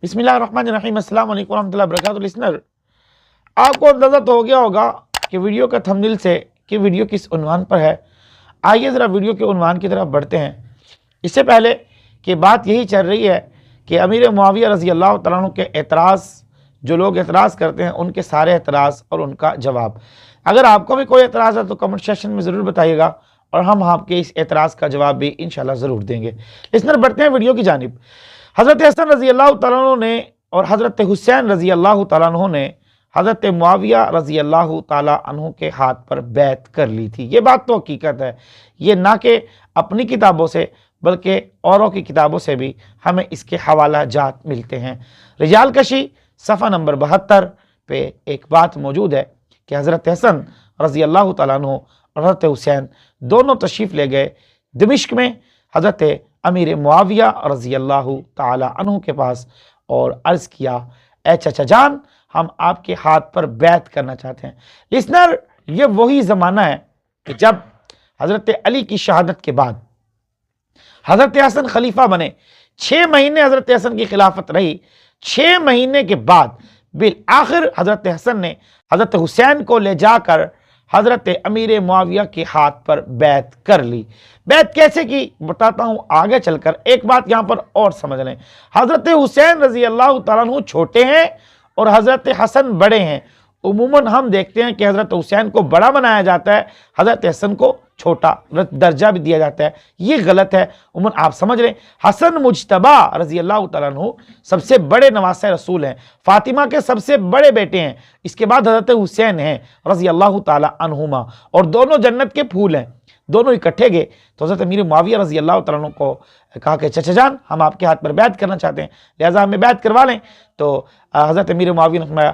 बिस्मिल्लाहिर्रहमानिर्रहीम, अस्सलाम वालेकुम रहमतुल्लाहि व बरकातुहू। लिसनर, आपको अंदाज़ा तो हो गया होगा कि वीडियो का थंबनेल से कि वीडियो किस उन्वान पर है। आइए ज़रा वीडियो के उन्वान की तरफ बढ़ते हैं। इससे पहले कि बात यही चल रही है कि अमीर मुआविया रज़ी अल्लाह तआला अन्हु के एतराज़, जो लोग एतराज़ करते हैं उनके सारे एतराज़ और उनका जवाब। अगर आपको भी कोई एतराज़ है तो कमेंट सेक्शन में ज़रूर बताइएगा और हम आपके इस एतराज़ का जवाब भी इंशाल्लाह ज़रूर देंगे। लिसनर, बढ़ते हैं वीडियो की जानिब। हज़रत हसन रज़ी अल्लाह तआला अन्हु ने और हज़रत हुसैन रज़ी अल्लाह तआला अन्हु ने हज़रत मुआविया रज़ी अल्लाह तआला अन्हु के हाथ पर बैत कर ली थी। ये बात तो हकीकत है, ये ना कि अपनी किताबों से बल्कि औरों की किताबों से भी हमें इसके हवाला जात मिलते हैं। रिजाल कशी सफ़ा नंबर 72 पे एक बात मौजूद है कि हज़रत हसन रज़ी अल्लाह तआला अन्हु और हज़रत हुसैन दोनों तशरीफ़ ले गए दमिश्क में हज़रत अमीर मुआविया रज़ी अल्लाह तआला अन्हु के पास और अर्ज़ किया, ए चचा जान, हम आपके हाथ पर बैत करना चाहते हैं। लिसनर, ये वही ज़माना है कि जब हज़रत अली की शहादत के बाद हज़रत हसन खलीफा बने। 6 महीने हज़रत हसन की खिलाफत रही। 6 महीने के बाद बिल आखिर हज़रत हसन ने हज़रत हुसैन को ले जाकर हज़रत अमीर मुआविया के हाथ पर बैत कर ली। बैत कैसे की बताता हूँ आगे चलकर। एक बात यहाँ पर और समझ लें, हज़रत हुसैन रज़ी अल्लाह तआला अन्हु छोटे हैं और हज़रत हसन बड़े हैं। उमूमन हम देखते हैं कि हज़रत हुसैन को बड़ा बनाया जाता है, हज़रत हसन को छोटा दर्जा भी दिया जाता है। ये गलत है। उमूमन आप समझ लें, हसन मुज्तबा रज़ी अल्लाह तआला अन्हु सबसे बड़े नवासे रसूल हैं, फातिमा के सबसे बड़े बेटे हैं। इसके बाद हज़रत हुसैन हैं रज़ी अल्लाह तआला अन्हुमा, और दोनों जन्नत के फूल हैं। दोनों इकट्ठे गए तो हज़रत अमीर मुआविया रज़ी अल्लाह तआला अन्हु को कहा कि चचा जान, हम आपके हाथ पर बैत करना चाहते हैं, लिहाजा हमें बैत करवा लें। तो हज़रत अमीर मुआविया ने फरमाया,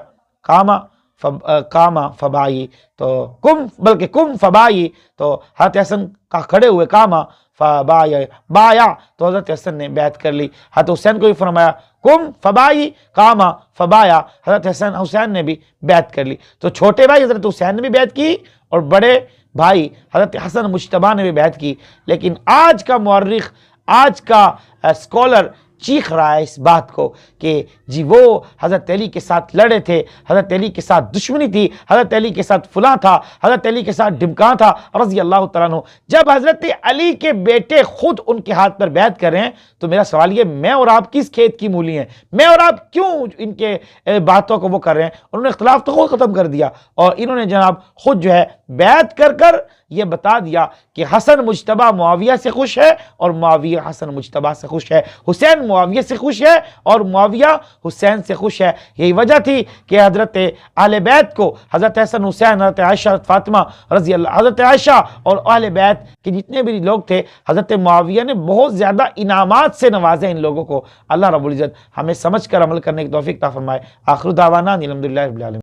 कामा फबाई, तो कुम फबाई, तो हज़रत हसन का खड़े हुए, कामा बाया, तो हज़रत हसन ने बैत कर ली। हज़रत हुसैन को भी फरमाया, कुम फबाई, कामा फबाया, हज़रत हुसैन ने भी बैत कर ली। तो छोटे भाई हज़रत हुसैन ने भी बैत की और बड़े भाई हज़रत हसन मुज्तबा ने भी बैत की। लेकिन आज का मुअर्रिख, आज का स्कॉलर चीख रहा है इस बात को कि जी वो हज़रत अली के साथ लड़े थे, हज़रत अली के साथ दुश्मनी थी, हज़रत अली के साथ फलां था, हज़रत अली के साथ ढिमका था रज़ी अल्लाह तआला अन्हु। जब हज़रत अली के बेटे खुद उनके हाथ पर बैत कर रहे हैं तो मेरा सवाल ये, मैं और आप किस खेत की मूली हैं? मैं और आप क्यों इनके बातों को वो कर रहे हैं? उन्होंने इख्तिलाफ तो खुद ख़त्म कर दिया और इन्होंने जनाब खुद जो है बैत कर कर ये बता दिया कि हसन मुज्तबा मुआविया से खुश है और मुआविया हसन मुज्तबा से खुश है, हुसैन मुआविया से खुश है और मुआविया हुसैन से खुश है। यही वजह थी कि हज़रत अहले बैत को, हज़रत हसन हुसैन, हज़रत आयशा, फातिमा रज़ी अल्लाह, हज़रत आयशा और अहले बैत के जितने भी लोग थे, हज़रत मुआविया ने बहुत ज़्यादा इनामात से नवाजे इन लोगों को। अल्लाह रब्बुल इज़्ज़त हमें समझ कर अमल करने की तौफीक अता फरमाए। आखिर दावाना अनिल हम्दुलिल्लाहि रब्बिल आलमीन।